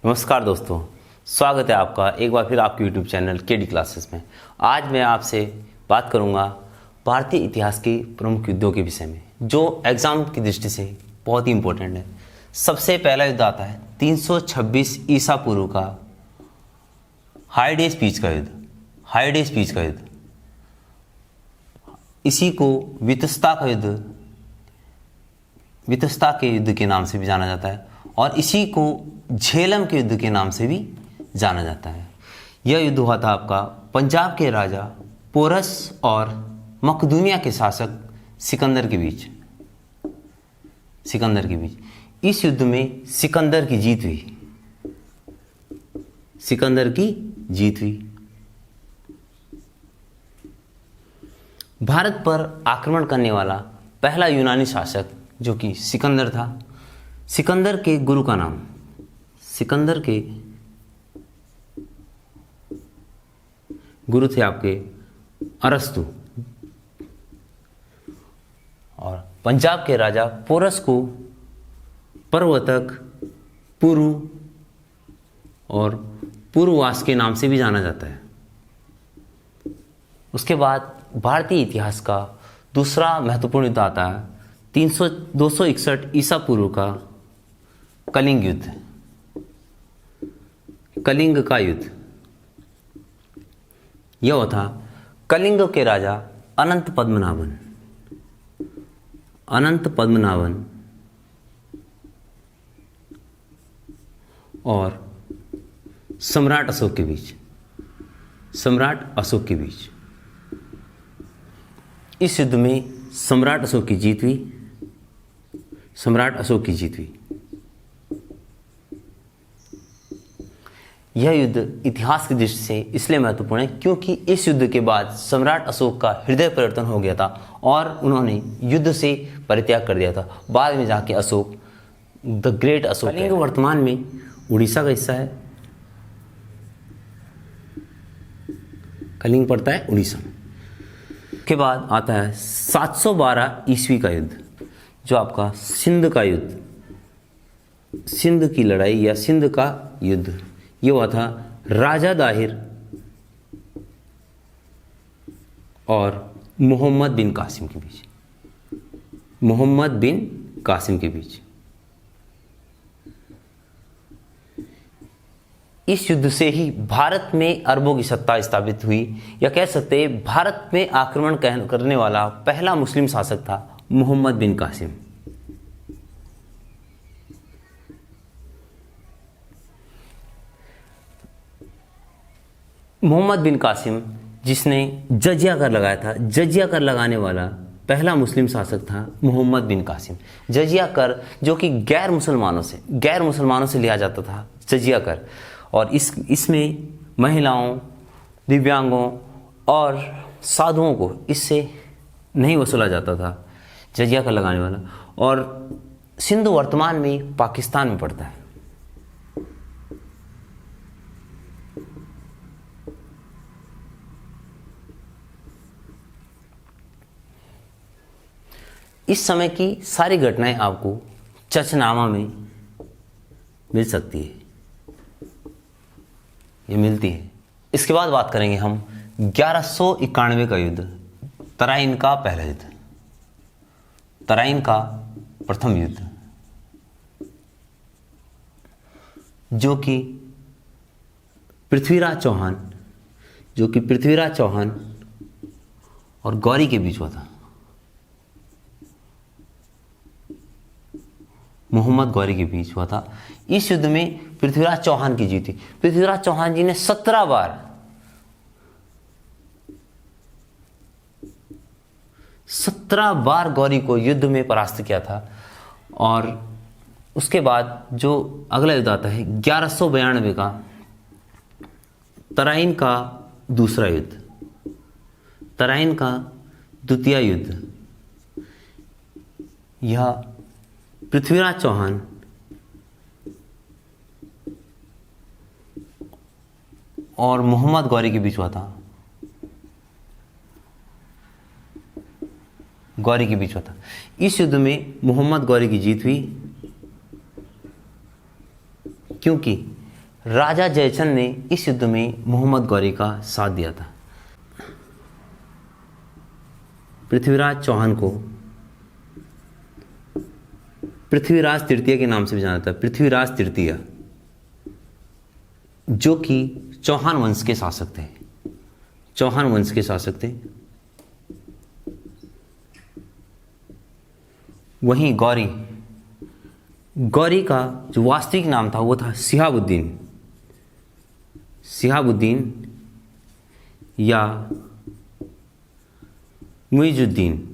नमस्कार दोस्तों, स्वागत है आपका एक बार फिर आपके YouTube चैनल केडी क्लासेस में। आज मैं आपसे बात करूंगा भारतीय इतिहास के प्रमुख युद्धों के विषय में, जो एग्जाम की दृष्टि से बहुत ही इंपॉर्टेंट है। सबसे पहला युद्ध आता है 326 ईसा पूर्व का हाइडेस पीच का युद्ध। हाइडेस पीच का युद्ध, इसी को वितस्ता का युद्ध, वितस्ता के युद्ध के नाम से भी जाना जाता है और इसी को झेलम के युद्ध के नाम से भी जाना जाता है। यह युद्ध हुआ था आपका पंजाब के राजा पोरस और मकदूनिया के शासक सिकंदर के बीच। इस युद्ध में सिकंदर की जीत हुई। भारत पर आक्रमण करने वाला पहला यूनानी शासक जो कि सिकंदर था। सिकंदर के गुरु का नाम, सिकंदर के गुरु थे आपके अरस्तु, और पंजाब के राजा पोरस को पर्वतक, पुरु और पुरुवास के नाम से भी जाना जाता है। उसके बाद भारतीय इतिहास का दूसरा महत्वपूर्ण युद्ध आता है 261 ईसा पूर्व का कलिंग युद्ध। कलिंग का युद्ध यह हुआ था कलिंग के राजा अनंत पद्मनाभन और सम्राट अशोक के बीच। इस युद्ध में सम्राट अशोक की जीत हुई। यह युद्ध इतिहास की दृष्टि से इसलिए महत्वपूर्ण है क्योंकि इस युद्ध के बाद सम्राट अशोक का हृदय परिवर्तन हो गया था और उन्होंने युद्ध से परित्याग कर दिया था। बाद में जाके अशोक, द ग्रेट अशोक, कलिंग वर्तमान में उड़ीसा का हिस्सा है। कलिंग पड़ता है उड़ीसा में। के बाद आता है 712 ईस्वी का युद्ध, जो आपका सिंध का युद्ध, सिंध की लड़ाई या सिंध का युद्ध। ये हुआ था राजा दाहिर और मोहम्मद बिन कासिम के बीच। इस युद्ध से ही भारत में अरबों की सत्ता स्थापित हुई, या कह सकते हैं भारत में आक्रमण करने वाला पहला मुस्लिम शासक था मोहम्मद बिन कासिम। मोहम्मद बिन कासिम जिसने जजिया कर लगाया था, जजिया कर लगाने वाला पहला मुस्लिम शासक था मोहम्मद बिन कासिम। जजिया कर जो कि गैर मुसलमानों से लिया जाता था, जजिया कर, और इसमें महिलाओं, दिव्यांगों और साधुओं को इससे नहीं वसूला जाता था, जजिया कर लगाने वाला। और सिंध वर्तमान में पाकिस्तान में पड़ता है। इस समय की सारी घटनाएं आपको चचनामा में मिल सकती है, ये मिलती है। इसके बाद बात करेंगे हम 1191 का युद्ध, तराइन का पहला युद्ध, तराइन का प्रथम युद्ध, जो कि पृथ्वीराज चौहान और गौरी के बीच हुआ था। मोहम्मद गौरी के बीच हुआ था। इस युद्ध में पृथ्वीराज चौहान की जीत थी। पृथ्वीराज चौहान जी ने 17 बार गौरी को युद्ध में परास्त किया था। और उसके बाद जो अगला युद्ध आता है 1192 का तराइन का दूसरा युद्ध, तराइन का द्वितीय युद्ध। यह पृथ्वीराज चौहान और मोहम्मद गौरी के बीच हुआ था। इस युद्ध में मोहम्मद गौरी की जीत हुई, क्योंकि राजा जयचंद ने इस युद्ध में मोहम्मद गौरी का साथ दिया था। पृथ्वीराज चौहान को पृथ्वीराज तृतीय के नाम से भी जाना जाता है। पृथ्वीराज तृतीय जो कि चौहान वंश के शासक थे। चौहान वंश के शासक थे। वहीं गौरी का जो वास्तविक नाम था वो था शिहाबुद्दीन। शिहाबुद्दीन या मुइजुद्दीन,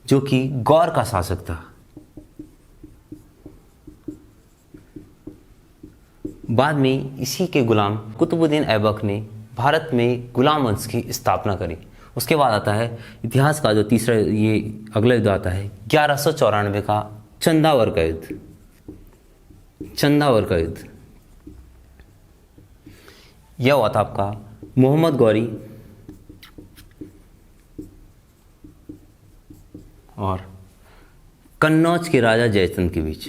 जो कि गौर का शासक था। बाद में इसी के गुलाम कुतुबुद्दीन ऐबक ने भारत में गुलाम वंश की स्थापना करी। उसके बाद आता है इतिहास का जो तीसरा, ये अगला युद्ध आता है 1194 का चंदावर का युद्ध। चंदावर का युद्ध यह हुआ था आपका मोहम्मद गौरी और कन्नौज के राजा जयचंद के बीच।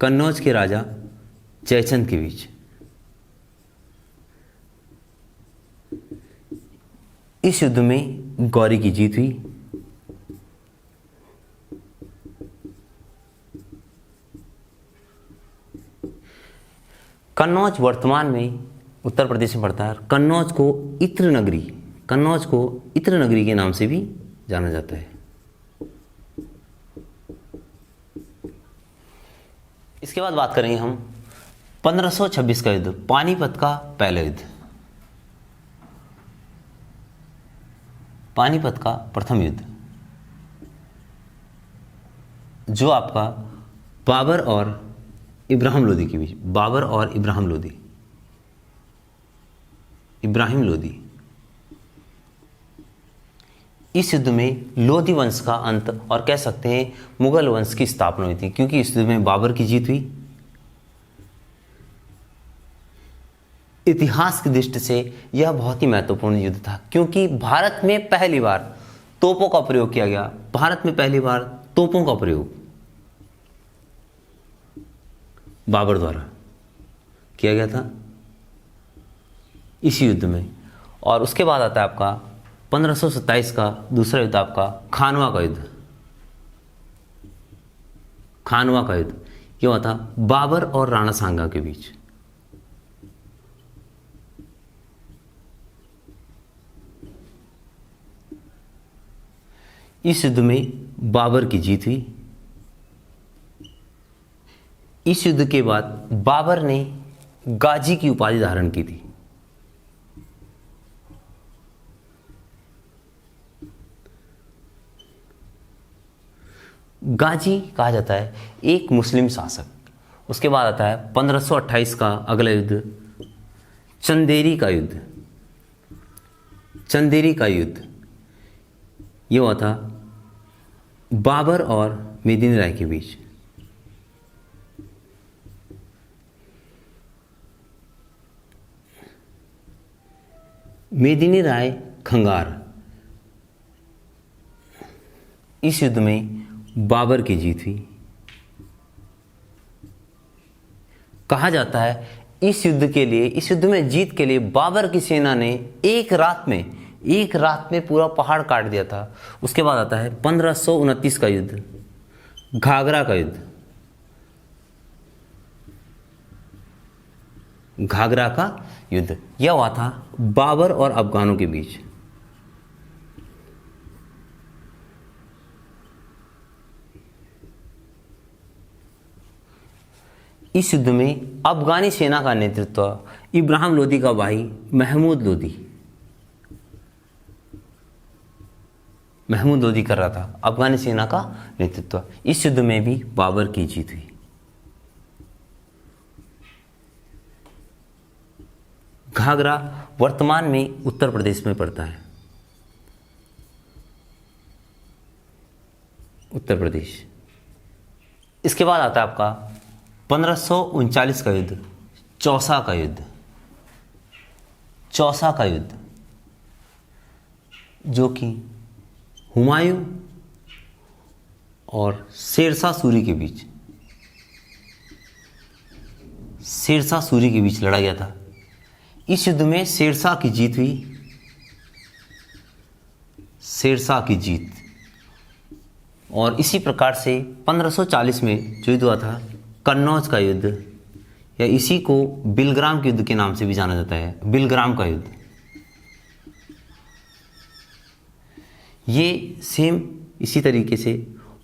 कन्नौज के राजा जयचंद के बीच इस युद्ध में गौरी की जीत हुई। कन्नौज वर्तमान में उत्तर प्रदेश में पड़ता है। कन्नौज को इत्र नगरी के नाम से भी जाना जाता है। इसके बाद बात करेंगे हम 1526 का युद्ध, पानीपत का पहला युद्ध। पानीपत का प्रथम युद्ध जो आपका बाबर और इब्राहिम लोदी के बीच। बाबर और इब्राहिम लोदी। इस युद्ध में लोधी वंश का अंत और कह सकते हैं मुगल वंश की स्थापना हुई थी, क्योंकि इस युद्ध में बाबर की जीत हुई। इतिहास की दृष्टि से यह बहुत ही महत्वपूर्ण युद्ध था, क्योंकि भारत में पहली बार तोपों का प्रयोग किया गया। भारत में पहली बार तोपों का प्रयोग बाबर द्वारा किया गया था इस युद्ध में। और उसके बाद आता है आपका 1527 का दूसरा युद्ध, आपका खानवा का युद्ध। खानवा का युद्ध यह हुआ था बाबर और राणा सांगा के बीच। इस युद्ध में बाबर की जीत हुई। इस युद्ध के बाद बाबर ने गाजी की उपाधि धारण की थी। गाजी कहा जाता है एक मुस्लिम शासक। उसके बाद आता है 1528 का अगला युद्ध, चंदेरी का युद्ध। चंदेरी का युद्ध यह हुआ था बाबर और मेदिनी राय के बीच। मेदिनी राय खंगार। इस युद्ध में बाबर की जीत हुई। कहा जाता है इस युद्ध में जीत के लिए बाबर की सेना ने एक रात में पूरा पहाड़ काट दिया था। उसके बाद आता है 1529 का युद्ध, घाघरा का युद्ध। घाघरा का युद्ध यह हुआ था बाबर और अफगानों के बीच। इस युद्ध में अफगानी सेना का नेतृत्व इब्राहिम लोदी का भाई महमूद लोदी कर रहा था। अफगानी सेना का नेतृत्व। इस युद्ध में भी बाबर की जीत हुई। घाघरा वर्तमान में उत्तर प्रदेश में पड़ता है। उत्तर प्रदेश। इसके बाद आता है आपका 1539 का युद्ध, चौसा का युद्ध। चौसा का युद्ध जो कि हुमायूं और शेरशाह सूरी के बीच। शेरशाह सूरी के बीच लड़ा गया था। इस युद्ध में शेरशाह की जीत हुई, शेरशाह की जीत। और इसी प्रकार से 1540 में जो युद्ध हुआ था कन्नौज का युद्ध, या इसी को बिलग्राम के युद्ध के नाम से भी जाना जाता है, बिलग्राम का युद्ध, ये सेम इसी तरीके से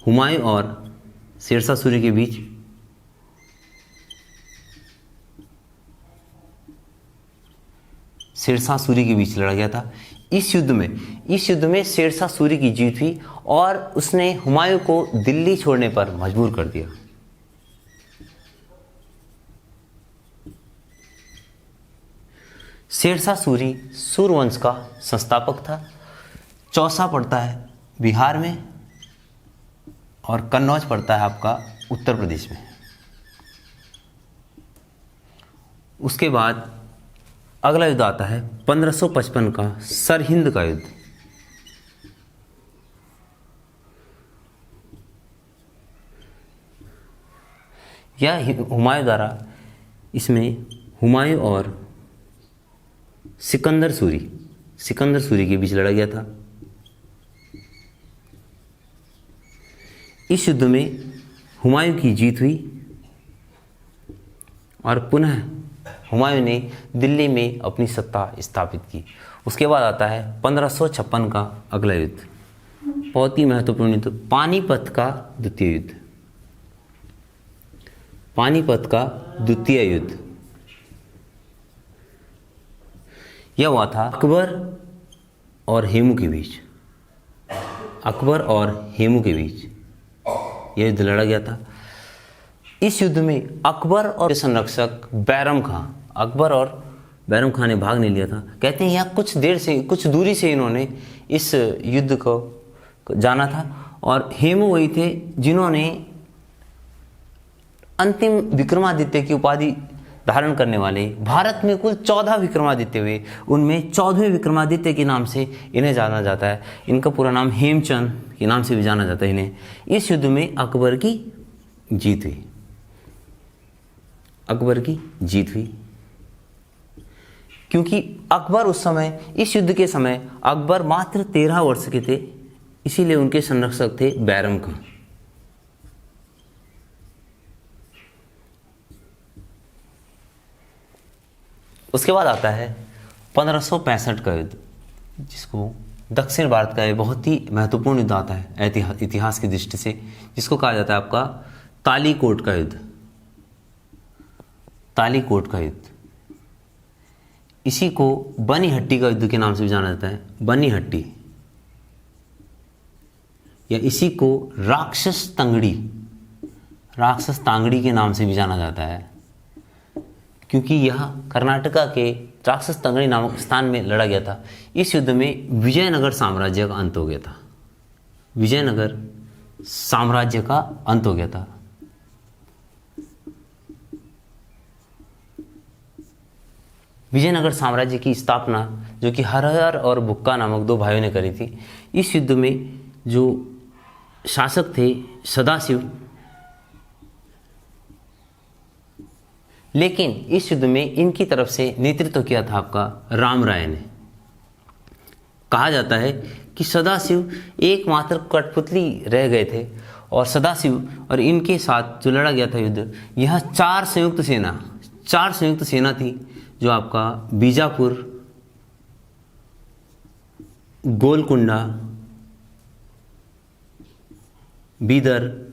हुमायूं और शेरशाह सूरी के बीच शेरशाह सूरी के बीच लड़ा गया था। इस युद्ध में शेरशाह सूरी की जीत हुई और उसने हुमायूं को दिल्ली छोड़ने पर मजबूर कर दिया। शेरशाह सूरी सूर्यवंश का संस्थापक था। चौसा पड़ता है बिहार में और कन्नौज पड़ता है आपका उत्तर प्रदेश में। उसके बाद अगला युद्ध आता है 1555 का सरहिंद का युद्ध। यह हुमायूं द्वारा, इसमें हुमायूं और सिकंदर सूरी के बीच लड़ा गया था। इस युद्ध में हुमायूं की जीत हुई और पुनः हुमायूं ने दिल्ली में अपनी सत्ता स्थापित की। उसके बाद आता है 1556 का अगला युद्ध, बहुत ही महत्वपूर्ण युद्ध, पानीपत का द्वितीय युद्ध। पानीपत का द्वितीय युद्ध यह हुआ था अकबर और हेमू के बीच। अकबर और हेमू के बीच यह युद्ध लड़ा गया था। इस युद्ध में अकबर और संरक्षक बैरम खां, अकबर और बैरम खां ने भाग नहीं लिया था। कहते हैं यहाँ कुछ दूरी से इन्होंने इस युद्ध को जाना था। और हेमू वही थे जिन्होंने अंतिम विक्रमादित्य की उपाधि धारण करने वाले, भारत में कुल 14 विक्रमादित्य हुए, उनमें 14वें विक्रमादित्य के नाम से इन्हें जाना जाता है। इनका पूरा नाम हेमचंद के नाम से भी जाना जाता है इन्हें। इस युद्ध में अकबर की जीत हुई, अकबर की जीत हुई, क्योंकि अकबर उस समय, इस युद्ध के समय अकबर मात्र 13 वर्ष के थे, इसीलिए उनके संरक्षक थे बैरम खां। उसके बाद आता है 1565 का युद्ध, जिसको दक्षिण भारत का एक बहुत ही महत्वपूर्ण युद्ध आता है इतिहास की दृष्टि से, जिसको कहा जाता है आपका तालीकोट का युद्ध। तालीकोट का युद्ध, इसी को बनीहट्टी का युद्ध के नाम से भी जाना जाता है, बनीहट्टी, या इसी को राक्षस तांगड़ी के नाम से भी जाना जाता है, क्योंकि यह कर्नाटका के राक्षस तांगड़ी नामक स्थान में लड़ा गया था। इस युद्ध में विजयनगर साम्राज्य का अंत हो गया था। विजयनगर साम्राज्य का अंत हो गया था। विजयनगर साम्राज्य की स्थापना, जो कि हरहर और बुक्का नामक 2 भाइयों ने करी थी। इस युद्ध में जो शासक थे सदाशिव, लेकिन इस युद्ध में इनकी तरफ से नेतृत्व किया था आपका राम राय ने। कहा जाता है कि सदाशिव एकमात्र कठपुतली रह गए थे, और सदाशिव और इनके साथ जो लड़ा गया था युद्ध, यह 4 संयुक्त सेना थी, जो आपका बीजापुर, गोलकुंडा, बीदर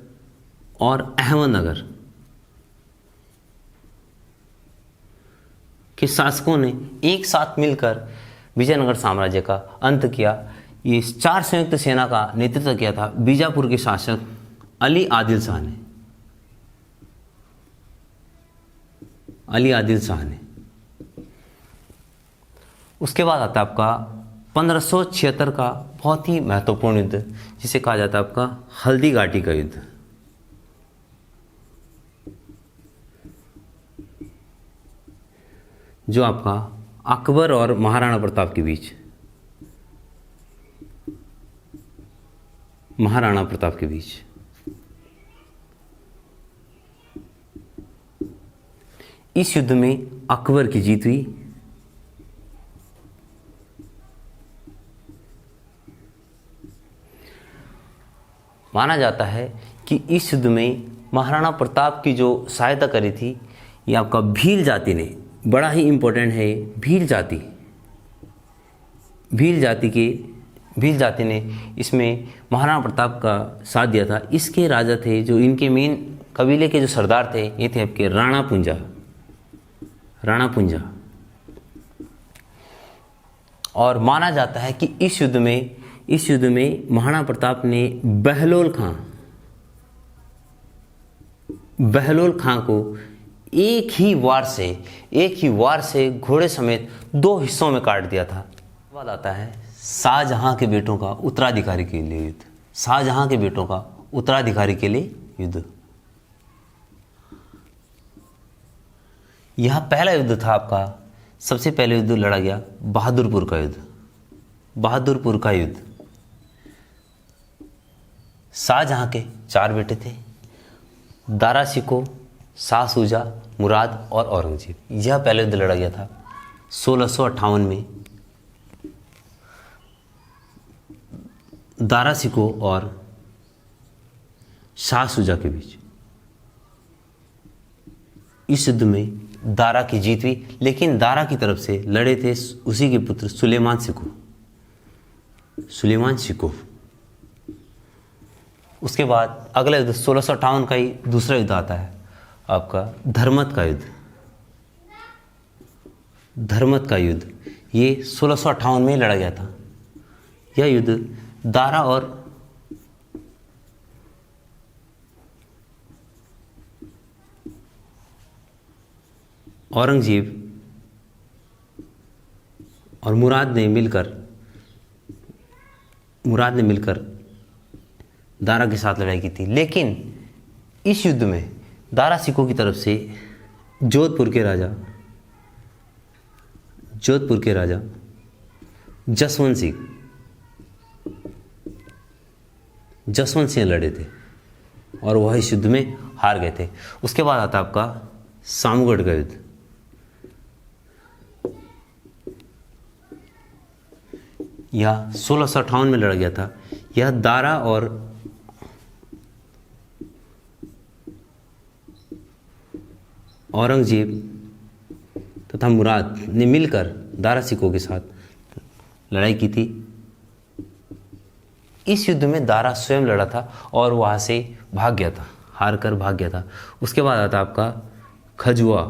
और अहमदनगर के शासकों ने एक साथ मिलकर विजयनगर साम्राज्य का अंत किया। ये 4 संयुक्त सेना का नेतृत्व किया था बीजापुर के शासक अली आदिल शाह ने। उसके बाद आता है आपका 1576 का बहुत ही महत्वपूर्ण युद्ध, जिसे कहा जाता है आपका हल्दी घाटी का युद्ध। जो आपका अकबर और महाराणा प्रताप के बीच, इस युद्ध में अकबर की जीत हुई। माना जाता है कि इस युद्ध में महाराणा प्रताप की जो सहायता करी थी, ये आपका भील जाति ने, बड़ा ही इम्पोर्टेंट है ये, भील जाति ने इसमें महाराणा प्रताप का साथ दिया था। इसके राजा थे, जो इनके मेन कबीले के जो सरदार थे, ये थे आपके राणा पुंजा। और माना जाता है कि इस युद्ध में महाराणा प्रताप ने बहलोल खां को एक ही वार से घोड़े समेत 2 हिस्सों में काट दिया था। बाद आता है शाहजहां के बेटों का उत्तराधिकारी के लिए युद्ध। यह पहला युद्ध था आपका। सबसे पहले युद्ध लड़ा गया बहादुरपुर का युद्ध। शाहजहां के 4 बेटे थे, दारा शिकोह, शाह शुजा, मुराद और औरंगजेब। यह पहला युद्ध लड़ा गया था 1658 में दारा शिकोह और शाह शुजा के बीच। इस युद्ध में दारा की जीत हुई, लेकिन दारा की तरफ से लड़े थे उसी के पुत्र सुलेमान शिकोह। उसके बाद अगला युद्ध 1658 का ही दूसरा युद्ध आता है आपका धर्मत का युद्ध। ये 1658 में लड़ा गया था। यह युद्ध दारा और औरंगजेब और मुराद ने मिलकर दारा के साथ लड़ाई की थी। लेकिन इस युद्ध में दारा शिकोह की तरफ से जोधपुर के राजा जसवंत सिंह लड़े थे और वह इस युद्ध में हार गए थे। उसके बाद आता आपका सामगढ़ का युद्ध। यह 1658 में लड़ा गया था। यह दारा और औरंगजेब तथा मुराद ने मिलकर दारा शिकोह के साथ लड़ाई की थी। इस युद्ध में दारा स्वयं लड़ा था और वहाँ से भाग गया था, हार कर भाग गया था। उसके बाद आता आपका खजुआ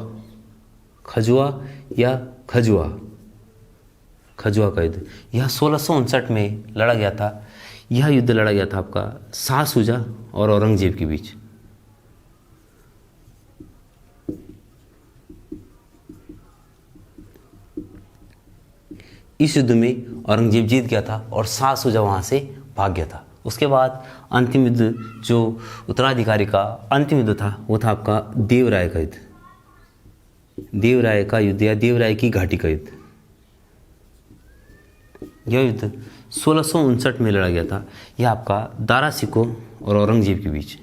का युद्ध। यह 1659 में लड़ा गया था। यह युद्ध लड़ा गया था आपका शाह शुजा और औरंगजेब के बीच। इस युद्ध में औरंगजेब जीत गया था और शाह शुजा वहाँ से भाग गया था। उसके बाद अंतिम युद्ध, जो उत्तराधिकारी का अंतिम युद्ध था, वो था आपका देवराय का युद्ध या देवराय की घाटी का युद्ध। यह युद्ध 1659 में लड़ा गया था। यह आपका दारा शिकोह और औरंगजेब के बीच।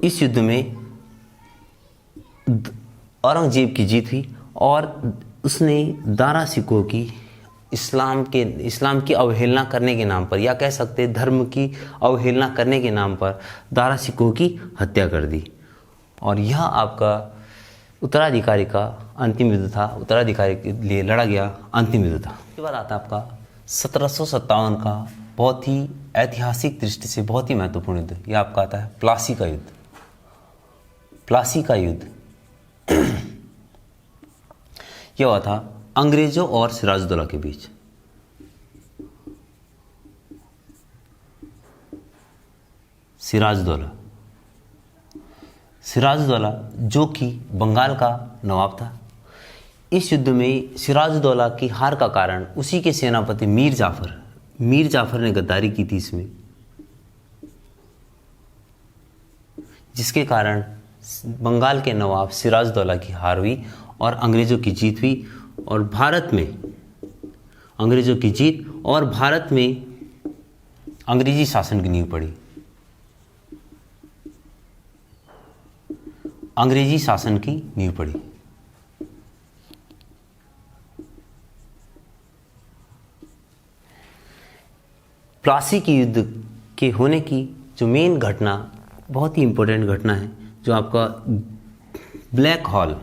इस युद्ध में औरंगजेब की जीत हुई और उसने दारा शिकोह की इस्लाम की अवहेलना करने के नाम पर, या कह सकते धर्म की अवहेलना करने के नाम पर दारा शिकोह की हत्या कर दी। और यह आपका उत्तराधिकारी का अंतिम युद्ध था। उत्तराधिकारी के लिए लड़ा गया अंतिम युद्ध था। उसके बाद आता आपका 1757 का बहुत ही ऐतिहासिक दृष्टि से बहुत ही महत्वपूर्ण युद्ध। यह आपका आता है प्लासी का युद्ध। यह हुआ था अंग्रेजों और सिराजुद्दौला के बीच। सिराजुद्दौला जो कि बंगाल का नवाब था। इस युद्ध में सिराजुद्दौला की हार का कारण उसी के सेनापति मीर जाफर ने गद्दारी की थी इसमें, जिसके कारण बंगाल के नवाब सिराजुद्दौला की हार हुई और अंग्रेजों की जीत हुई और भारत में अंग्रेजी शासन की नींव पड़ी। अंग्रेजी शासन की नींव पड़ी। प्लासी के युद्ध के होने की जो मेन घटना, बहुत ही इंपॉर्टेंट घटना है, जो आपका ब्लैक हॉल,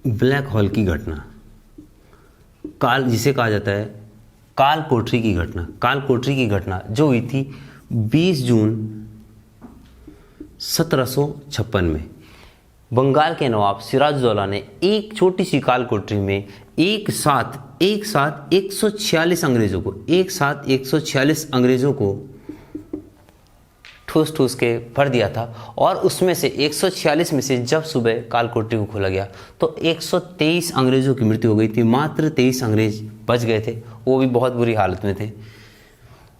ब्लैक हॉल की घटना, काल जिसे कहा जाता है काल कोठरी की घटना, काल कोठरी की घटना जो हुई थी 20 जून 1756 में। बंगाल के नवाब सिराजुद्दौला ने एक छोटी सी काल कोठरी में एक साथ 146 अंग्रेजों को, एक साथ 146 अंग्रेजों को ठूस ठूस के भर दिया था। और उसमें से 146 में से जब सुबह काल कोठरी को खोला गया तो 123 अंग्रेजों की मृत्यु हो गई थी। मात्र 23 अंग्रेज बच गए थे, वो भी बहुत बुरी हालत में थे।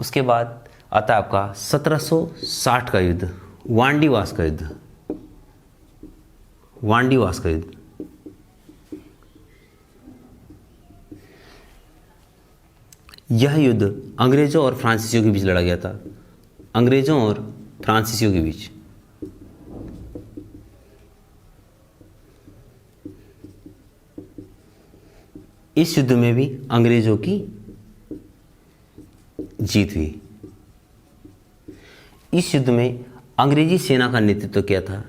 उसके बाद आता है आपका 1760 का युद्ध, वांडीवास का युद्ध, वांडीवास का युद्ध। यह युद्ध अंग्रेजों और फ्रांसीसियों के बीच लड़ा गया था, अंग्रेजों और फ्रांसीसियों के बीच। इस युद्ध में भी अंग्रेजों की जीत हुई। इस युद्ध में अंग्रेजी सेना का नेतृत्व किया था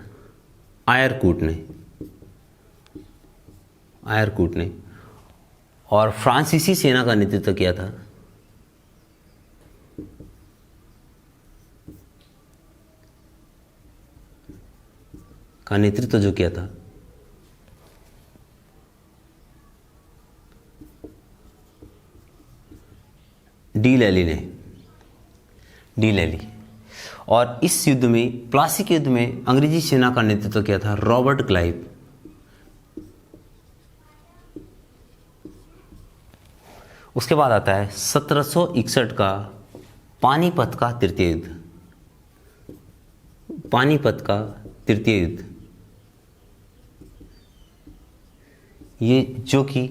आयरकूट ने, आयरकूट ने, और फ्रांसीसी सेना का नेतृत्व किया था जो किया था डी लैली ने, डी लैली। और इस युद्ध में, प्लासी के युद्ध में अंग्रेजी सेना का नेतृत्व किया था रॉबर्ट क्लाइव। उसके बाद आता है 1761 का पानीपत का तृतीय युद्ध, पानीपत का तृतीय युद्ध। ये जो कि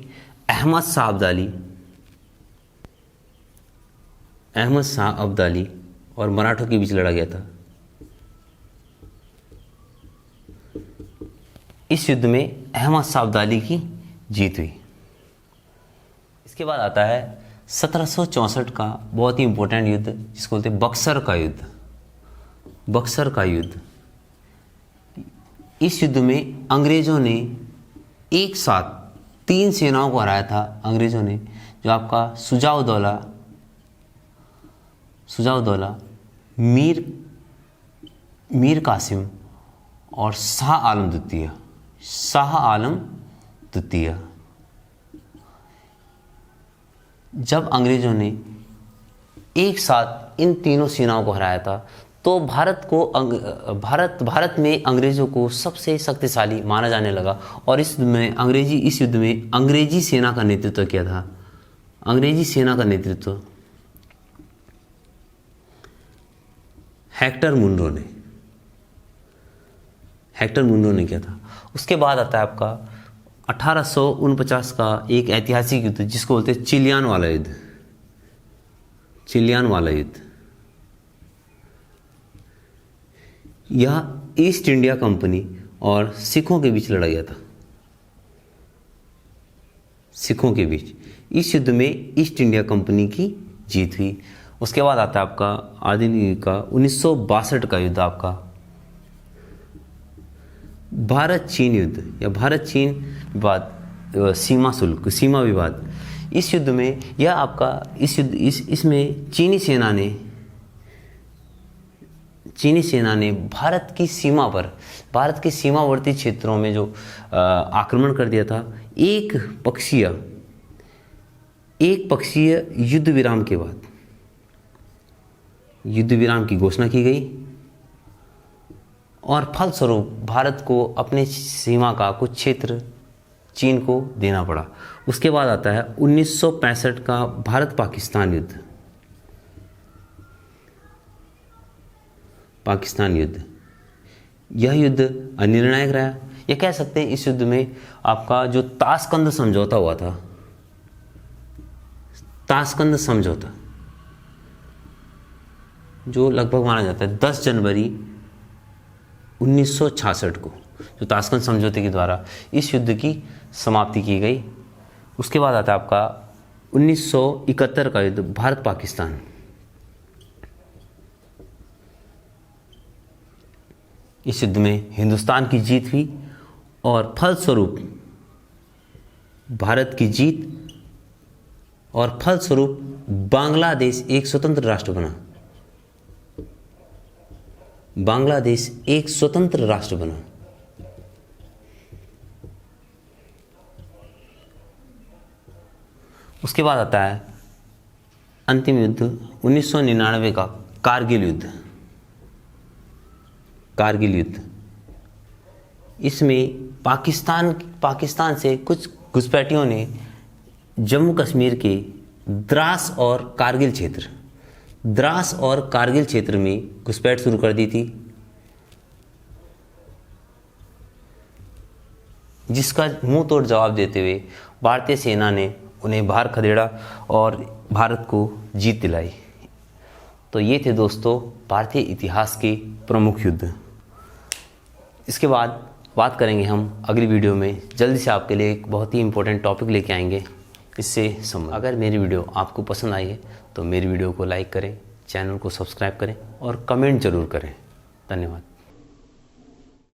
अहमद शाह अब्दाली और मराठों के बीच लड़ा गया था। इस युद्ध में अहमद शाह अब्दाली की जीत हुई। इसके बाद आता है 1764 का बहुत ही इंपॉर्टेंट युद्ध, जिसको बोलते हैं बक्सर का युद्ध, बक्सर का युद्ध। इस युद्ध में अंग्रेजों ने एक साथ 3 सेनाओं को हराया था। अंग्रेजों ने, जो आपका सुजाउद्दौला, मीर कासिम और शाह आलम द्वितीय। जब अंग्रेजों ने एक साथ इन तीनों सेनाओं को हराया था तो भारत में अंग्रेजों को सबसे शक्तिशाली माना जाने लगा। और इस युद्ध में अंग्रेजी सेना का नेतृत्व किया था, अंग्रेजी सेना का नेतृत्व हेक्टर मुनरो ने किया था। उसके बाद आता है आपका 1849 का एक ऐतिहासिक युद्ध, जिसको बोलते हैं चिलियान वाला युद्ध। यह ईस्ट इंडिया कंपनी और सिखों के बीच लड़ा गया था, सिखों के बीच। इस युद्ध में ईस्ट इंडिया कंपनी की जीत हुई। उसके बाद आता है आपका आदिल का 1962 का युद्ध, आपका भारत चीन युद्ध या भारत चीन विवाद, सीमा विवाद। इस युद्ध में यह आपका इसमें चीनी सेना ने भारत की सीमावर्ती क्षेत्रों में जो आक्रमण कर दिया था। एक पक्षीय युद्ध विराम के बाद युद्ध विराम की घोषणा की गई और फलस्वरूप भारत को अपने सीमा का कुछ क्षेत्र चीन को देना पड़ा। उसके बाद आता है 1965 का भारत पाकिस्तान युद्ध। यह युद्ध अनिर्णायक रहा। यह कह सकते हैं इस युद्ध में आपका जो ताशकंद समझौता हुआ था, जो लगभग माना जाता है 10 जनवरी 1966 को, जो ताशकंद समझौते के द्वारा इस युद्ध की समाप्ति की गई। उसके बाद आता है आपका 1971 का युद्ध, भारत पाकिस्तान। इस युद्ध में हिंदुस्तान की जीत हुई और फलस्वरूप भारत की जीत और फलस्वरूप बांग्लादेश एक स्वतंत्र राष्ट्र बना। बांग्लादेश एक स्वतंत्र राष्ट्र बना। उसके बाद आता है अंतिम युद्ध 1999 का कारगिल युद्ध। कारगिल युद्ध, इसमें पाकिस्तान से कुछ घुसपैठियों ने जम्मू कश्मीर के द्रास और कारगिल क्षेत्र में घुसपैठ शुरू कर दी थी, जिसका मुंह तोड़ जवाब देते हुए भारतीय सेना ने उन्हें बाहर खदेड़ा और भारत को जीत दिलाई। तो ये थे दोस्तों भारतीय इतिहास के प्रमुख युद्ध। इसके बाद बात करेंगे हम अगली वीडियो में। जल्दी से आपके लिए एक बहुत ही इंपॉर्टेंट टॉपिक लेके आएंगे इससे संबंधित। अगर मेरी वीडियो आपको पसंद आई है तो मेरी वीडियो को लाइक करें, चैनल को सब्सक्राइब करें और कमेंट ज़रूर करें। धन्यवाद।